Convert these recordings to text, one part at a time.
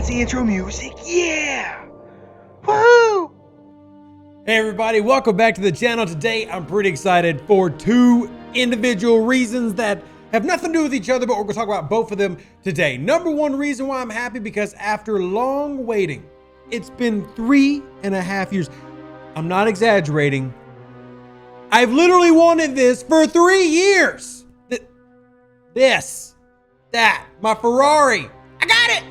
fancy intro music. Yeah! Woohoo! Hey everybody, welcome back to the channel. Today I'm pretty excited for two individual reasons that have nothing to do with each other, but we're gonna talk about both of them today. Number one reason why I'm happy, because after long waiting, it's been 3.5 years. I'm not exaggerating. I've literally wanted this for 3 years. My Ferrari. I got it.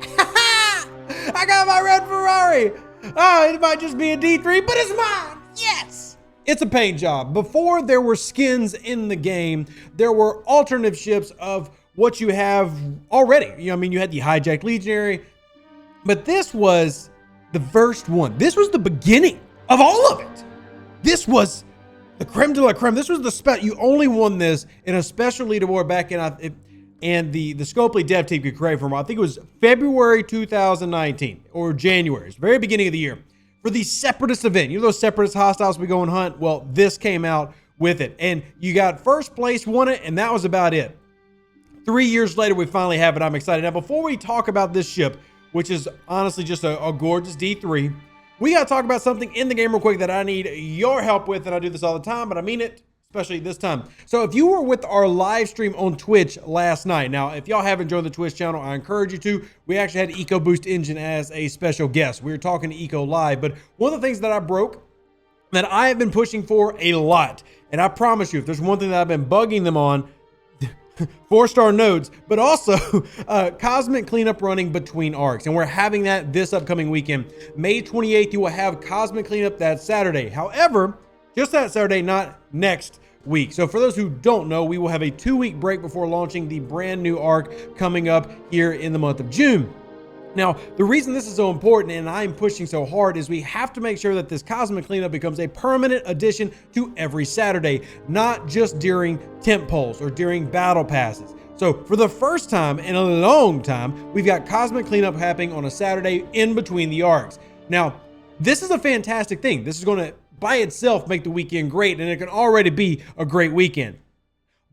I got my red Ferrari. Oh, it might just be a D3, but it's mine. Yes. It's a paint job. Before there were skins in the game, there were alternative ships of what you have already. You know, I mean, you had the hijacked Legionary, but this was the first one. This was the beginning of all of it. This was the creme de la creme. This was the you only won this in a special leaderboard back in and the Scopely dev team could correct from, I think it was February 2019 or January, it's the very beginning of the year, for the Separatist event. You know those Separatist hostiles we go and hunt? Well, this came out with it. And you got first place, won it, and that was about it. 3 years later, we finally have it. I'm excited. Now, before we talk about this ship, which is honestly just a gorgeous D3, we got to talk about something in the game real quick that I need your help with, and I do this all the time, but I mean it, especially this time. So if you were with our live stream on Twitch last night, now if y'all haven't joined the Twitch channel, I encourage you to. We actually had EcoBoost Engine as a special guest. We were talking to Eco live, but one of the things that I broke that I have been pushing for a lot, and I promise you, if there's one thing that I've been bugging them on, 4-star nodes, but also cosmic cleanup running between arcs, and we're having that this upcoming weekend. May 28th, you will have cosmic cleanup that Saturday. However, just that Saturday, not next week. So for those who don't know, we will have a 2-week break before launching the brand new arc coming up here in the month of June. Now, the reason this is so important and I'm pushing so hard is we have to make sure that this cosmic cleanup becomes a permanent addition to every Saturday, not just during temp polls or during battle passes. So for the first time in a long time, we've got cosmic cleanup happening on a Saturday in between the arcs. Now, this is a fantastic thing. This is going to by itself make the weekend great, and it can already be a great weekend.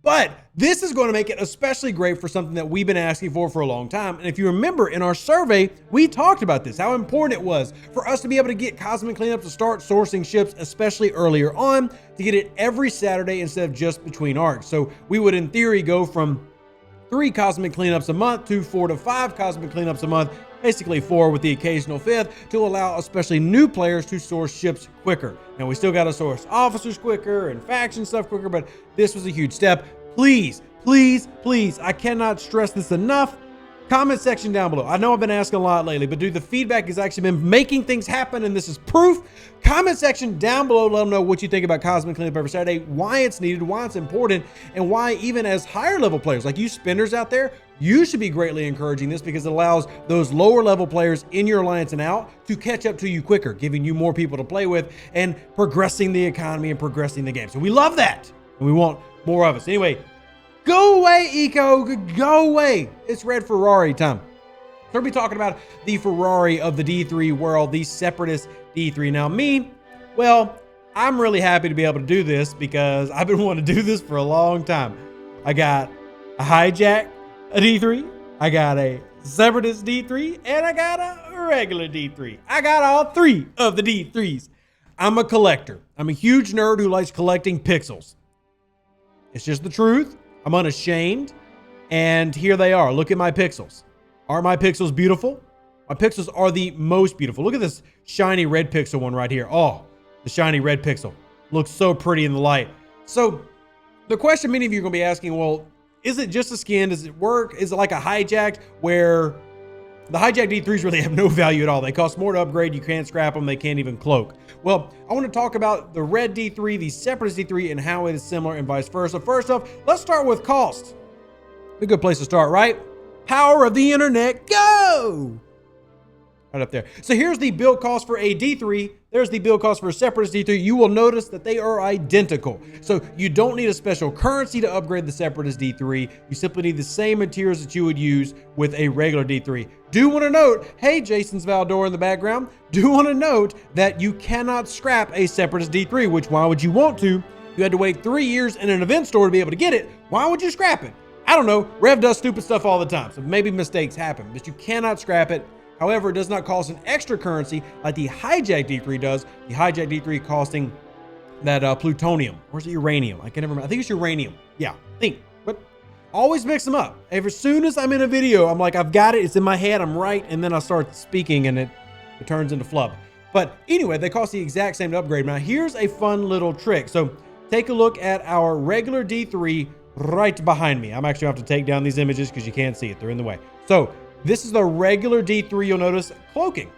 But this is going to make it especially great for something that we've been asking for a long time. And if you remember in our survey, we talked about this, how important it was for us to be able to get cosmic cleanup to start sourcing ships, especially earlier on, to get it every Saturday instead of just between arcs. So we would in theory go from 3 cosmic cleanups a month to 4 to 5 cosmic cleanups a month, basically 4 with the occasional 5th, to allow especially new players to source ships quicker. Now, we still got to source officers quicker and faction stuff quicker, but this was a huge step. Please, please, please, I cannot stress this enough. Comment section down below. I know I've been asking a lot lately, but dude, the feedback has actually been making things happen, and this is proof. Comment section down below, let them know what you think about cosmic cleanup every Saturday, why it's needed, why it's important, and why even as higher level players like you spinners out there, you should be greatly encouraging this, because it allows those lower level players in your alliance and out to catch up to you quicker, giving you more people to play with and progressing the economy and progressing the game. So we love that, and we want more of us. Anyway, go away, Eco, go away. It's red Ferrari time. So we'll be talking about the Ferrari of the D3 world, the Separatist D3. Now me, well, I'm really happy to be able to do this because I've been wanting to do this for a long time. I got a hijack, a D3, I got a Separatist D3, and I got a regular D3. I got all 3 of the D3s. I'm a collector. I'm a huge nerd who likes collecting pixels. It's just the truth. I'm unashamed. And here they are. Look at my pixels. Aren't my pixels beautiful? My pixels are the most beautiful. Look at this shiny red pixel one right here. Oh, the shiny red pixel. Looks so pretty in the light. So the question many of you are going to be asking, well, is it just a skin? Does it work? Is it like a hijacked where the hijacked D3s really have no value at all? They cost more to upgrade. You can't scrap them. They can't even cloak. Well, I want to talk about the red D3, the Separatist D3, and how it is similar and vice versa. First off, let's start with cost. A good place to start, right? Power of the internet, go! Right up there. So here's the build cost for a D3. There's the build cost for a Separatist D3. You will notice that they are identical. So you don't need a special currency to upgrade the Separatist D3. You simply need the same materials that you would use with a regular D3. Do want to note, hey, Jason's Valdor in the background, do want to note that you cannot scrap a Separatist D3, which why would you want to? You had to wait 3 years in an event store to be able to get it. Why would you scrap it? I don't know. Rev does stupid stuff all the time, so maybe mistakes happen, but you cannot scrap it. However, it does not cost an extra currency like the hijack D3 does. The hijack D3 costing that plutonium, or is it uranium? I can never remember. I think it's uranium. Yeah, I think. But always mix them up. As soon as I'm in a video, I'm like, I've got it. It's in my head. I'm right. And then I start speaking and it turns into flub. But anyway, they cost the exact same to upgrade. Now, here's a fun little trick. So take a look at our regular D3 right behind me. I'm actually going to have to take down these images because you can't see it. They're in the way. So this is the regular D3. You'll notice cloaking.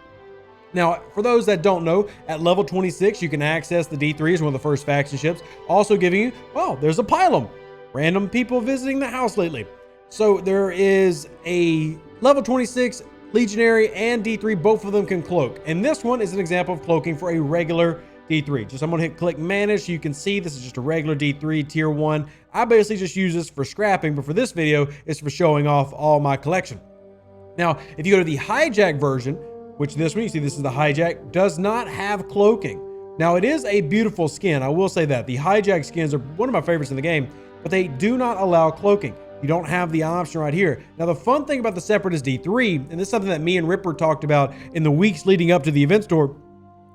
Now, for those that don't know, at level 26, you can access the D3 as one of the first faction ships, also giving you, well, there's a pylum. Random people visiting the house lately. So there is a level 26 Legionary and D3, both of them can cloak. And this one is an example of cloaking for a regular D3. Just I'm gonna hit click manage so you can see this is just a regular D3 tier 1. I basically just use this for scrapping, but for this video, it's for showing off all my collection. Now, if you go to the hijack version, which this one, you see this is the hijack, does not have cloaking. Now, it is a beautiful skin. I will say that. The hijack skins are one of my favorites in the game, but they do not allow cloaking. You don't have the option right here. Now, the fun thing about the Separatist D3, and this is something that me and Ripper talked about in the weeks leading up to the event store,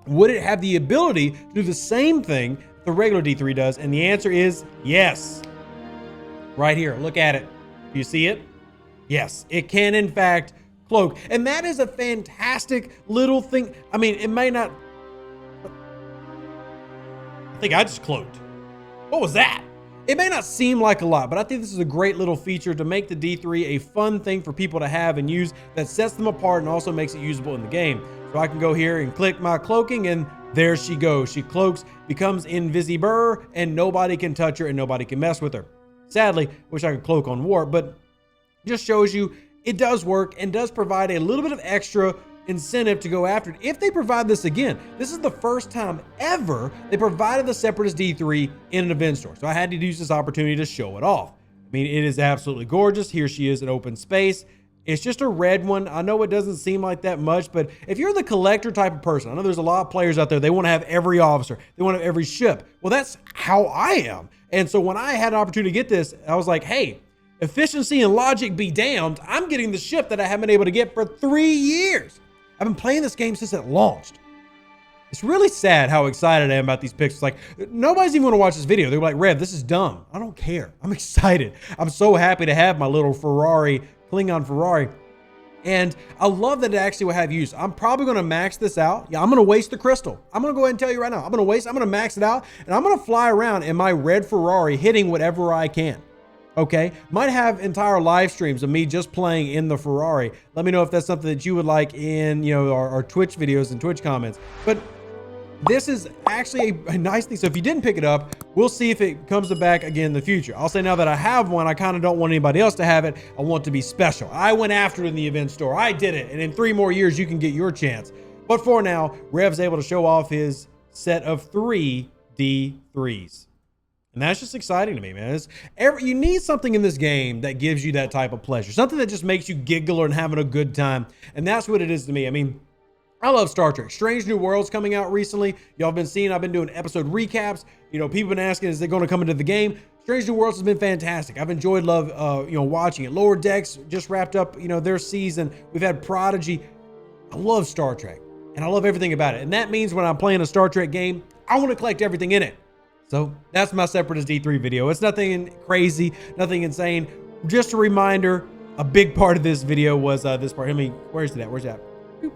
would it have the ability to do the same thing the regular D3 does? And the answer is yes. Right here, look at it. Do you see it? Yes, it can in fact cloak. And that is a fantastic little thing. I mean, it may not... I think I just cloaked. What was that? It may not seem like a lot, but I think this is a great little feature to make the D3 a fun thing for people to have and use that sets them apart and also makes it usable in the game. So I can go here and click my cloaking and there she goes. She cloaks, becomes invisible, and nobody can touch her and nobody can mess with her. Sadly, wish I could cloak on warp, but just shows you it does work and does provide a little bit of extra incentive to go after it. If they provide this again, this is the first time ever they provided the Separatist D3 in an event store. So I had to use this opportunity to show it off. I mean, it is absolutely gorgeous. Here she is in open space. It's just a red one. I know it doesn't seem like that much, but if you're the collector type of person, I know there's a lot of players out there, they want to have every officer. They want to have every ship. Well, that's how I am. And so when I had an opportunity to get this, I was like, hey, efficiency and logic be damned. I'm getting the ship that I haven't been able to get for 3 years. I've been playing this game since it launched. It's really sad how excited I am about these pictures. Like, nobody's even gonna watch this video. They're like, Rev, this is dumb. I don't care. I'm excited. I'm so happy to have my little Ferrari, Klingon Ferrari. And I love that it actually will have use. I'm probably gonna max this out. Yeah, I'm gonna waste the crystal. I'm gonna go ahead and tell you right now. I'm gonna max it out, and I'm gonna fly around in my red Ferrari hitting whatever I can. Okay, might have entire live streams of me just playing in the Ferrari. Let me know if that's something that you would like in, you know, our Twitch videos and Twitch comments. But this is actually a nice thing. So if you didn't pick it up, we'll see if it comes back again in the future. I'll say now that I have one, I kind of don't want anybody else to have it. I want it to be special. I went after it in the event store. I did it. And in 3 more years, you can get your chance. But for now, Rev's able to show off his set of 3 D3s. And that's just exciting to me, man. You need something in this game that gives you that type of pleasure. Something that just makes you giggle and having a good time. And that's what it is to me. I mean, I love Star Trek. Strange New Worlds coming out recently. Y'all been seeing, I've been doing episode recaps. You know, people been asking, is it going to come into the game? Strange New Worlds has been fantastic. I've enjoyed watching it. Lower Decks just wrapped up, you know, their season. We've had Prodigy. I love Star Trek and I love everything about it. And that means when I'm playing a Star Trek game, I want to collect everything in it. So that's my Separatist D3 video. It's nothing crazy, nothing insane. Just a reminder, a big part of this video was this part. I mean, where's it at? Where's that?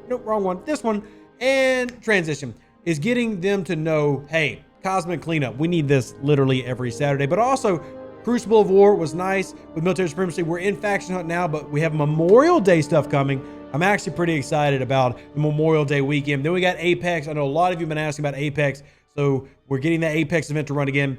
Nope, wrong one. This one. And transition is getting them to know, hey, Cosmic Cleanup. We need this literally every Saturday. But also, Crucible of War was nice with Military Supremacy. We're in Faction Hunt now, but we have Memorial Day stuff coming. I'm actually pretty excited about the Memorial Day weekend. Then we got Apex. I know a lot of you have been asking about Apex. So we're getting that Apex event to run again. And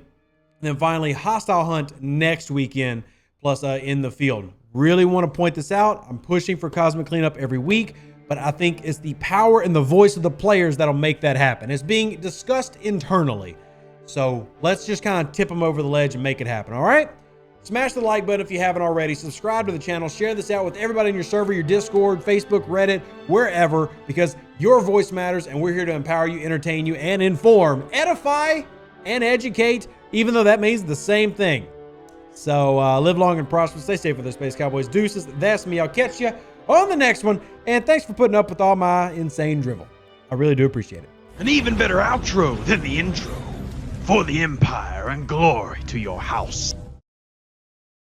then finally, Hostile Hunt next weekend, plus in the field. Really want to point this out. I'm pushing for Cosmic Cleanup every week, but I think it's the power and the voice of the players that'll make that happen. It's being discussed internally. So let's just kind of tip them over the ledge and make it happen, all right? Smash the like button if you haven't already. Subscribe to the channel. Share this out with everybody in your server, your Discord, Facebook, Reddit, wherever, because your voice matters, and we're here to empower you, entertain you, and inform, edify, and educate, even though that means the same thing. So live long and prosper. Stay safe with the Space Cowboys. Deuces, that's me. I'll catch you on the next one. And thanks for putting up with all my insane drivel. I really do appreciate it. An even better outro than the intro. For the Empire and glory to your house.